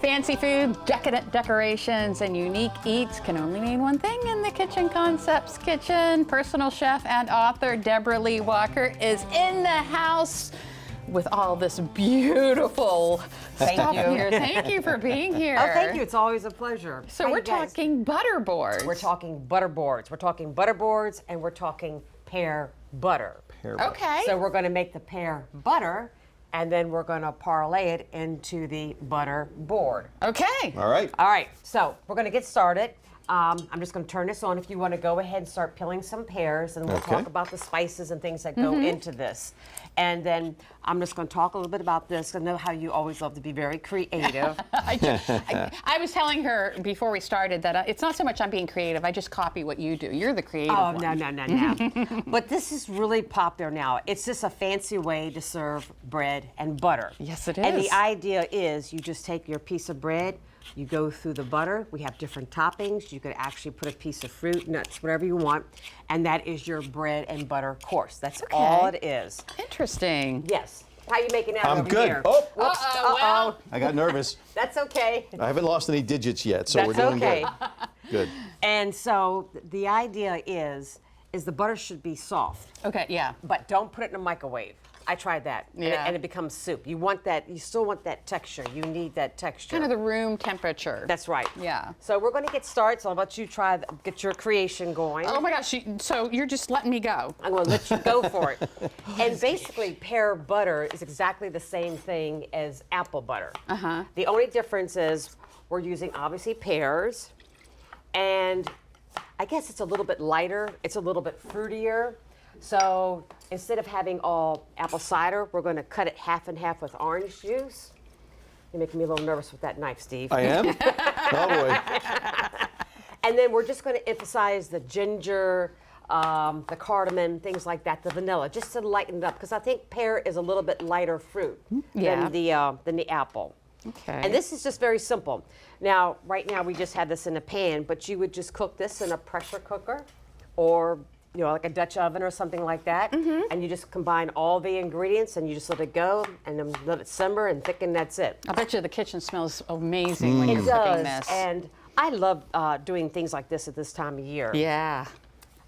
Fancy food, decadent decorations, and unique eats can only mean one thing in the Kitchen Concepts kitchen. Personal chef and author Deborah Lee Walker is in the house with all this beautiful stuff here. Thank you for being here. Oh, thank you. It's always a pleasure. So we're talking butter boards. We're talking butter boards. We're talking butter boards, and we're talking pear butter. Okay. So we're going to make the pear butter, and then we're going to parlay it into the butter board. Okay. All right. All right. So we're going to get started. I'm just going to turn this on. If you want to go ahead and start peeling some pears, and we'll talk about the spices and things that go into this. And then I'm just going to talk a little bit about this. I know how you always love to be very creative. I was telling her before we started that it's not so much I'm being creative, I just copy what you do. You're the creative one. No. But this is really popular now. It's just a fancy way to serve bread and butter. Yes, it is. And the idea is you just take your piece of bread, you go through the butter. We have different toppings. You could actually put a piece of fruit, nuts, whatever you want. And that is your bread and butter course. That's all it is. Interesting. Yes. How you making out I'm over good. here? Oh, Whoops. well. I got nervous. That's okay. I haven't lost any digits yet, so That's we're doing okay. good. And so the idea is the butter should be soft. Okay, yeah. But don't put it in a microwave. I tried that, Yeah. and it becomes soup. You want that, you still want that texture. You need that texture. Kind of the room temperature. That's right. Yeah. So we're going to get started, so I'll let you get your creation going. Oh my gosh, so you're just letting me go. I'm going to let you go for it. And basically, pear butter is exactly the same thing as apple butter. Uh-huh. The only difference is we're using, obviously, pears, and I guess it's a little bit lighter. It's a little bit fruitier. So instead of having all apple cider, we're going to cut it half and half with orange juice. You're making me a little nervous with that knife, Steve. I am? Oh, boy. And then we're just going to emphasize the ginger, the cardamom, things like that, the vanilla, just to lighten it up, because I think pear is a little bit lighter fruit than the apple. Okay. And this is just very simple. Now, right now we just had this in a pan, but you would just cook this in a pressure cooker or like a Dutch oven or something like that. And you just combine all the ingredients and you just let it go and then let it simmer and thicken, that's it. I bet you the kitchen smells amazing when you're It cooking does. this. And I love doing things like this at this time of year. Yeah.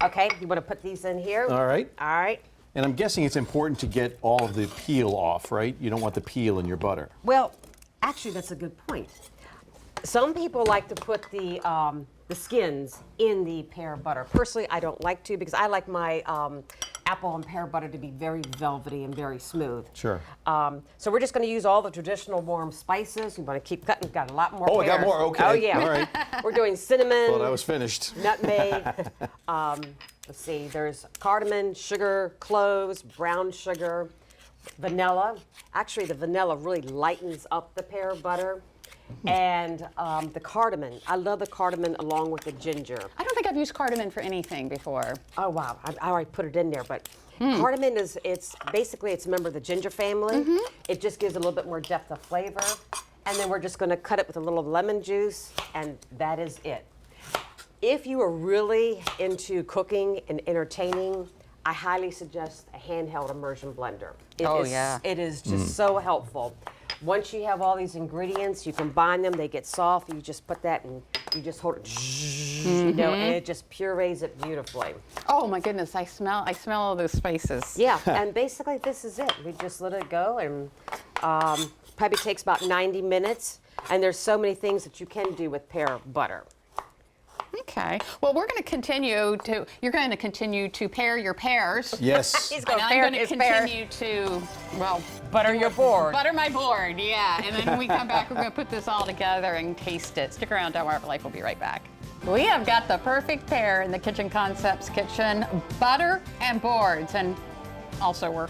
Okay, you want to put these in here? All right. All right. And I'm guessing it's important to get all of the peel off, right? You don't want the peel in your butter. Well, actually, that's a good point. Some people like to put the skins in the pear butter. Personally, I don't like to because I like my apple and pear butter to be very velvety and very smooth. Sure. So we're just going to use all the traditional warm spices. We want to keep cutting. Got a lot more. Oh, I got pears. more. Okay. Oh yeah. All right. We're doing cinnamon. Thought I was finished. Nutmeg. Let's see. There's cardamom, sugar, cloves, brown sugar, vanilla. Actually, the vanilla really lightens up the pear butter. And the cardamom. I love the cardamom along with the ginger. I don't think I've used cardamom for anything before. Oh wow, I already put it in there, but cardamom it's a member of the ginger family. It just gives a little bit more depth of flavor. And then we're just going to cut it with a little lemon juice, and that is it. If you are really into cooking and entertaining, I highly suggest a handheld immersion blender. It is just so helpful. Once you have all these ingredients, you combine them, they get soft, you just put that and you just hold it, and it just purees it beautifully. Oh my goodness, I smell all those spices. Yeah, and basically this is it. We just let it go, and probably takes about 90 minutes, and there's so many things that you can do with pear butter. Okay. Well, you're going to continue to pair your pears. Yes. He's And going I'm to going to continue to, butter your board. butter my board, yeah. And then when we come back, we're going to put this all together and taste it. Stick around, DelmarvaLife will be right back. We have got the perfect pair in the Kitchen Concepts kitchen, butter and boards. And also we're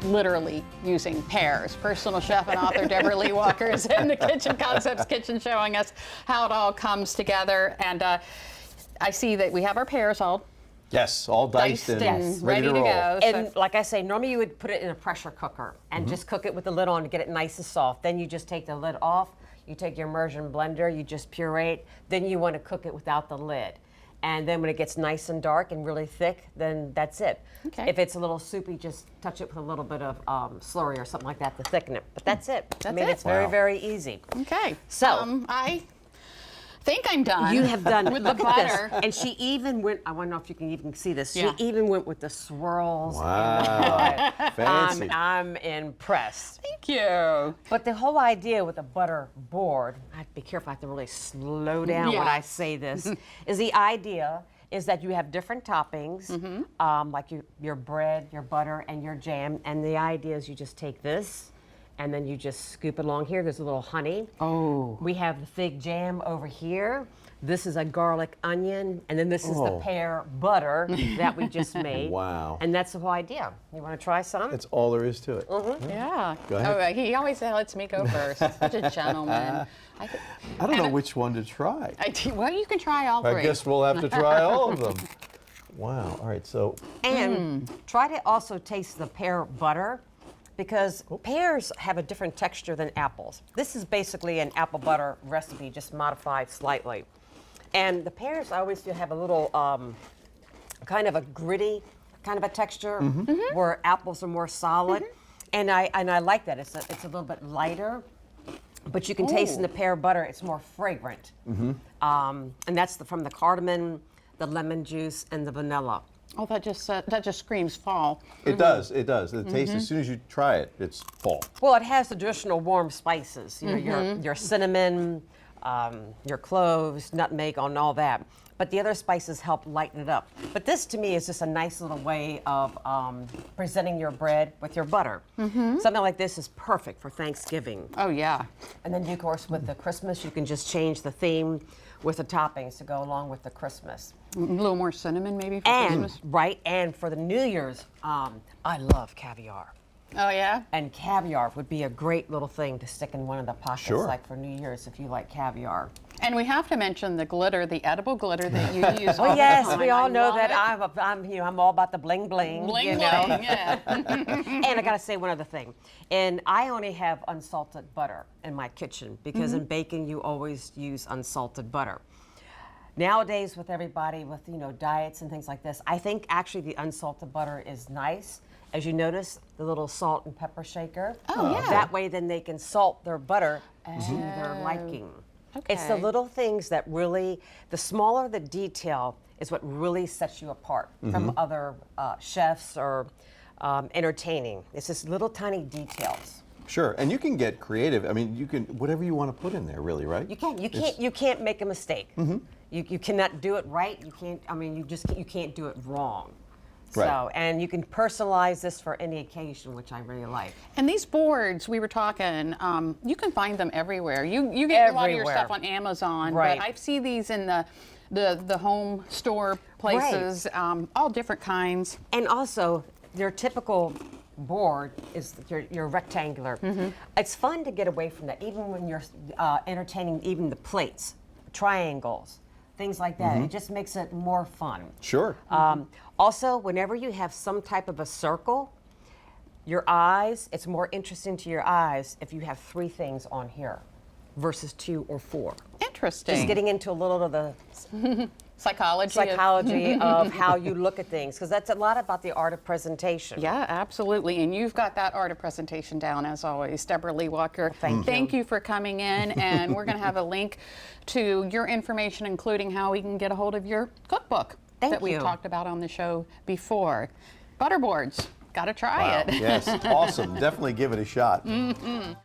literally using pears. Personal chef and author Deborah Lee Walker is in the Kitchen Concepts kitchen showing us how it all comes together. And I see that we have our pears all Yes, all diced and ready to roll. go. And like I say, normally you would put it in a pressure cooker and just cook it with the lid on to get it nice and soft. Then you just take the lid off, you take your immersion blender, you just puree it, then you want to cook it without the lid. And then when it gets nice and dark and really thick, then that's it. Okay. If it's a little soupy, just touch it with a little bit of slurry or something like that to thicken it. But that's it. I mean, it? it's very, Wow. very easy. Okay. So- I think I'm done. You have done. with Look the at butter. this. And she even went. I don't know if you can even see this. Yeah. She even went with the swirls. Wow. Fancy. I'm impressed. Thank you. But the whole idea with a butter board, I have to be careful. I have to really slow down when I Yes. say this. Is the idea is that you have different toppings, like your bread, your butter, and your jam. And the idea is you just take this, and then you just scoop it along here. There's a little honey. Oh. We have the fig jam over here. This is a garlic onion, and then this is the Oh. pear butter that we just made. Wow. And that's the whole idea. You want to try some? That's all there is to it. Yeah. Go ahead. Oh, he always lets me go first. Such a gentleman. I don't know which one to try. Well, you can try all I three. guess we'll have to try all of them. Wow. All right. So And try to also taste the pear butter, because pears have a different texture than apples. This is basically an apple butter recipe, just modified slightly. And the pears I always feel have a little kind of a gritty kind of a texture, where apples are more solid. And I like that. It's a little bit lighter, but you can taste in the pear butter, it's more fragrant. And that's from the cardamom, the lemon juice, and the vanilla. Oh, that just screams fall. it does. It does. The taste, as soon as you try it, it's fall. Well, it has the traditional warm spices, you know, your cinnamon, your cloves, nutmeg, and all that. But the other spices help lighten it up. But this, to me, is just a nice little way of presenting your bread with your butter. Something like this is perfect for Thanksgiving. Oh, yeah. And then, of course, with the Christmas, you can just change the theme with the toppings to go along with the Christmas. A little more cinnamon, maybe, for And, Christmas. right, and for the New Year's, I love caviar. Oh, yeah? And caviar would be a great little thing to stick in one of the pockets, Sure. like for New Year's, if you like caviar. And we have to mention the glitter, the edible glitter that you use all Well, the yes, time. we all I know love that it. I'm all about the bling bling. Bling, you know? bling, yeah. And I gotta say one other thing. And I only have unsalted butter in my kitchen, because in baking you always use unsalted butter. Nowadays, with everybody with diets and things like this, I think actually the unsalted butter is nice. As you notice, the little salt and pepper shaker. Oh, yeah. That way, then they can salt their butter to their liking. It's the Okay. little things that really, the smaller the detail is what really sets you apart from other chefs or entertaining. It's just little tiny details. Sure. And you can get creative. I mean, you can whatever you want to put in there, really, right? You can't make a mistake. You cannot do it right. You can't. I mean, you can't do it wrong. Right. So, and you can personalize this for any occasion, which I really like. And these boards, we were talking, you can find them everywhere. You get a lot of your Everywhere. stuff on Amazon, Right. but I see these in the home store places, all different kinds. And also, your typical board is your rectangular. It's fun to get away from that, even when you're entertaining even the plates, triangles, things like that. It just makes it more fun. Sure. Also, whenever you have some type of a circle, your eyes, it's more interesting to your eyes if you have 3 things on here versus 2 or 4. Interesting. Just getting into a little of the psychology. of how you look at things, because that's a lot about the art of presentation. Yeah, absolutely. And you've got that art of presentation down, as always. Deborah Lee Walker, thank you for coming in. And we're going to have a link to your information, including how we can get a hold of your cookbook Thank that we you. talked about on the show before. Butterboards, got to try Wow. it. Yes. Awesome. Definitely give it a shot.